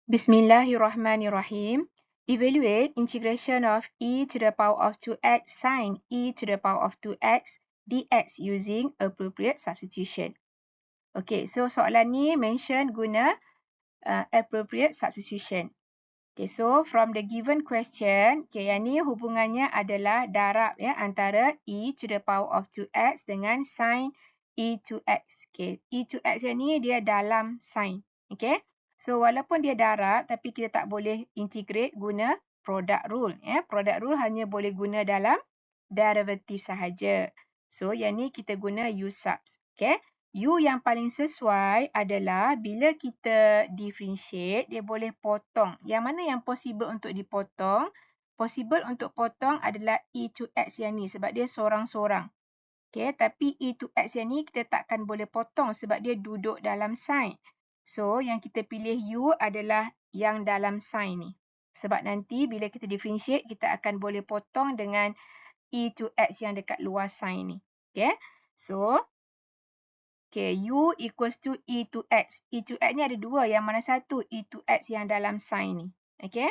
Bismillahirrahmanirrahim. Evaluate integration of e to the power of 2x sin e to the power of 2x dx using appropriate substitution. Okay, so soalan ni mention guna appropriate substitution. Okay, so from the given question, okay, yang ni hubungannya adalah darab ya antara e to the power of 2x dengan sin e to x. Okay, e to x yang ni dia dalam sin. Okay. So, walaupun dia darab, tapi kita tak boleh integrate guna product rule. Ya. Product rule hanya boleh guna dalam derivative sahaja. So, yang ni kita guna U subs. Okay. U yang paling sesuai adalah bila kita differentiate, dia boleh potong. Yang mana yang possible untuk dipotong? Possible untuk potong adalah e to x yang ni sebab dia sorang-sorang. Okay, tapi e to x yang ni kita takkan boleh potong sebab dia duduk dalam sign. So, yang kita pilih U adalah yang dalam sign ni. Sebab nanti bila kita differentiate, kita akan boleh potong dengan e to x yang dekat luar sign ni. Okay. So, okay, U equals to e to x. E to x ni ada dua. Yang mana satu? E to x yang dalam sign ni. Okay.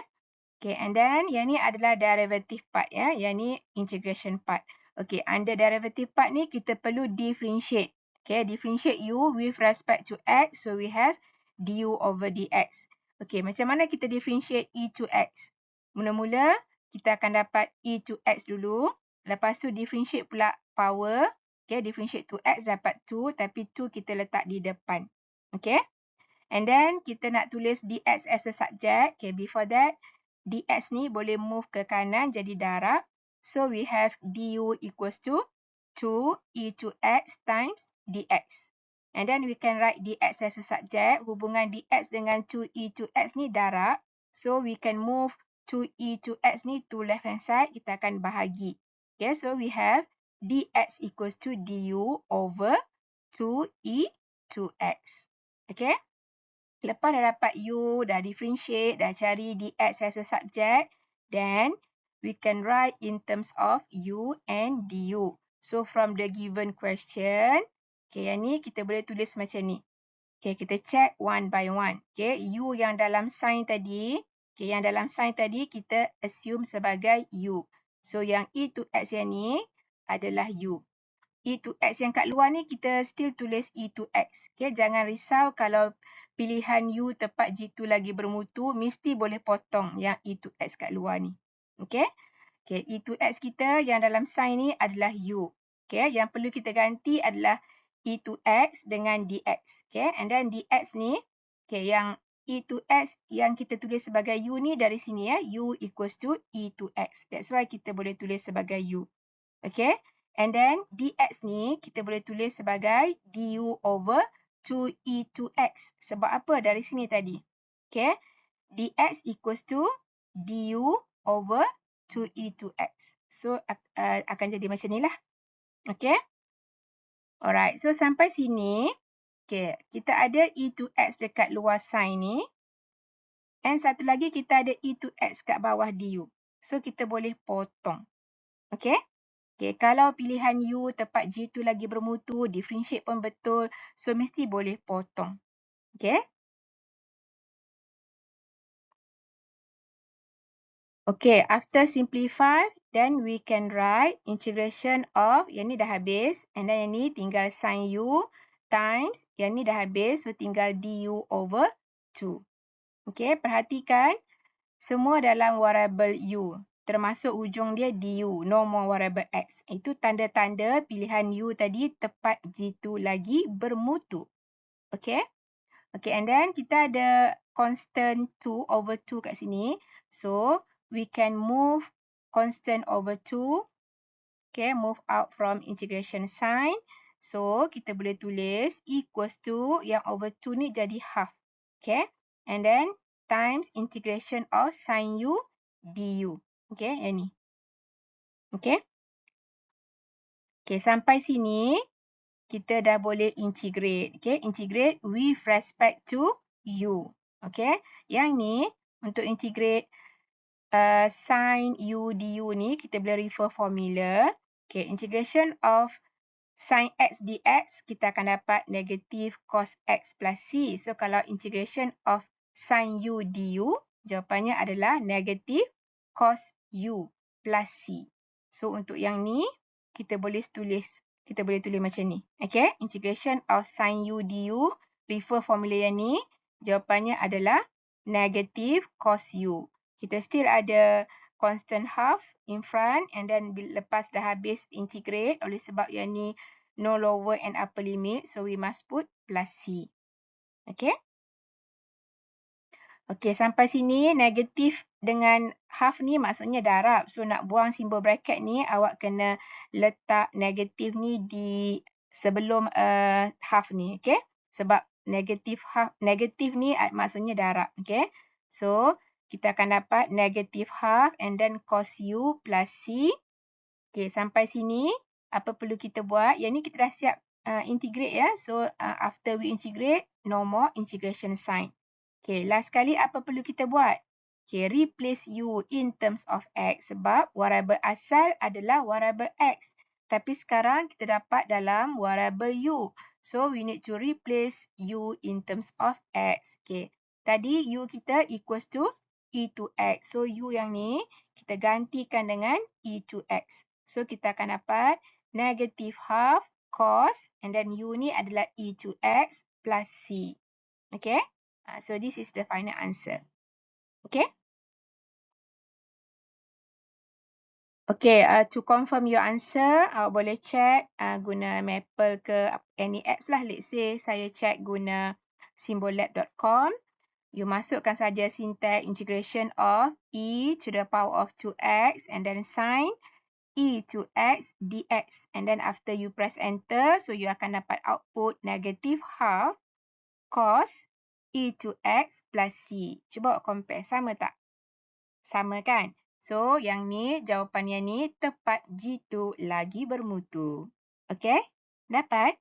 Okay, and then yang ni adalah derivative part ya. Yang ni integration part. Okay, under derivative part ni kita perlu differentiate. Okay, differentiate U with respect to X. So, we have du over dx. Okay, macam mana kita differentiate e to x? Mula-mula, kita akan dapat e to x dulu. Lepas tu, differentiate pula power. Okay, differentiate to x dapat 2. Tapi 2 kita letak di depan. Okay. And then, kita nak tulis dx as a subject. Okay, before that, dx ni boleh move ke kanan jadi darab. So, we have du equals to 2 e to x times dx. And then, we can write dx as a subject. Hubungan dx dengan 2 e to x ni darab. So, we can move 2 e to x ni to left hand side. Kita akan bahagi. Okay, so we have dx equals to du over 2 e to x. Okay. Lepas dah dapat U, dah differentiate, dah cari dx as a subject, then we can write in terms of U and du. So, from the given question, okay, yang ni kita boleh tulis macam ni. Okay, kita check one by one. Okay, U yang dalam sign tadi, okay, yang dalam sign tadi kita assume sebagai U. So, yang e to x yang ni adalah U. E to x yang kat luar ni kita still tulis e to x. Okay, jangan risau kalau pilihan U tepat G2 lagi bermutu, mesti boleh potong yang e to x kat luar ni. Okay. Okay, e to x kita yang dalam sign ni adalah U. Okay, yang perlu kita ganti adalah e to x dengan dx. Okay, and then dx ni, okay, yang e to x yang kita tulis sebagai U ni dari sini ya. U equals to e to x. That's why kita boleh tulis sebagai U. Okay. And then dx ni kita boleh tulis sebagai du over 2e to x. Sebab apa dari sini tadi? Okay. dx equals to du over 2e to x. So, akan jadi macam ni lah. Okay. Alright. So, sampai sini. Okay. Kita ada e to x dekat luar sign ni. And satu lagi kita ada e to x kat bawah du. So, kita boleh potong. Okay. Okay, kalau pilihan U tepat G2 lagi bermutu, differentiate pun betul. So, mesti boleh potong. Okay. Okay, after simplify, then we can write integration of, yang ni dah habis. And then yang ni tinggal sin U times, yang ni dah habis. So, tinggal du over 2. Okay, perhatikan semua dalam variable U. Termasuk hujung dia du, no more variable x. Itu tanda-tanda pilihan U tadi tepat G2 lagi bermutu. Okay. Okay, and then kita ada constant 2 over 2 kat sini. So, we can move constant over 2. Okay, move out from integration sign. So, kita boleh tulis equals to yang over 2 ni jadi half. Okay, and then times integration of sin U du. Okay, yang ni. Okay. Okay, sampai sini kita dah boleh integrate. Okay, integrate with respect to U. Okay, yang ni untuk integrate sin U du ni kita boleh refer formula. Okay, integration of sin x dx kita akan dapat negative cos x plus c. So, kalau integration of sin U du? Jawapannya adalah negative cos U plus C. So, untuk yang ni, kita boleh tulis macam ni. Okay, integration of sin U du, refer formula yang ni, jawapannya adalah negative cos U. Kita still ada constant half in front, and then lepas dah habis integrate, oleh sebab yang ni no lower and upper limit, so we must put plus C. Okay. Okay, sampai sini negatif dengan half ni maksudnya darab. So, nak buang simbol bracket ni, awak kena letak negatif ni di sebelum half ni. Okay. Sebab negatif ni maksudnya darab. Okay. So, kita akan dapat negatif half and then cos U plus C. Okay, sampai sini, apa perlu kita buat? Yang ni kita dah siap integrate ya. So, after we integrate, no more integration sign. Okay, last kali apa perlu kita buat? Okay, replace U in terms of X. Sebab variable asal adalah variable X. Tapi sekarang kita dapat dalam variable U. So, we need to replace U in terms of X. Okay, tadi U kita equals to E to X. So, U yang ni kita gantikan dengan E to X. So, kita akan dapat negative half cos, and then U ni adalah E to X plus C. Okay. So, this is the final answer. Okay. Okay, to confirm your answer, boleh check guna Maple ke any apps lah. Let's say saya check guna symbollab.com. You masukkan saja syntax integration of e to the power of 2x and then sin e to x dx. And then after you press enter, so you akan dapat output negative half cos e to x plus c. Cuba compare. Sama tak? Sama kan? So, yang ni, jawapan yang ni tepat jitu lagi bermutu. Okay? Dapat?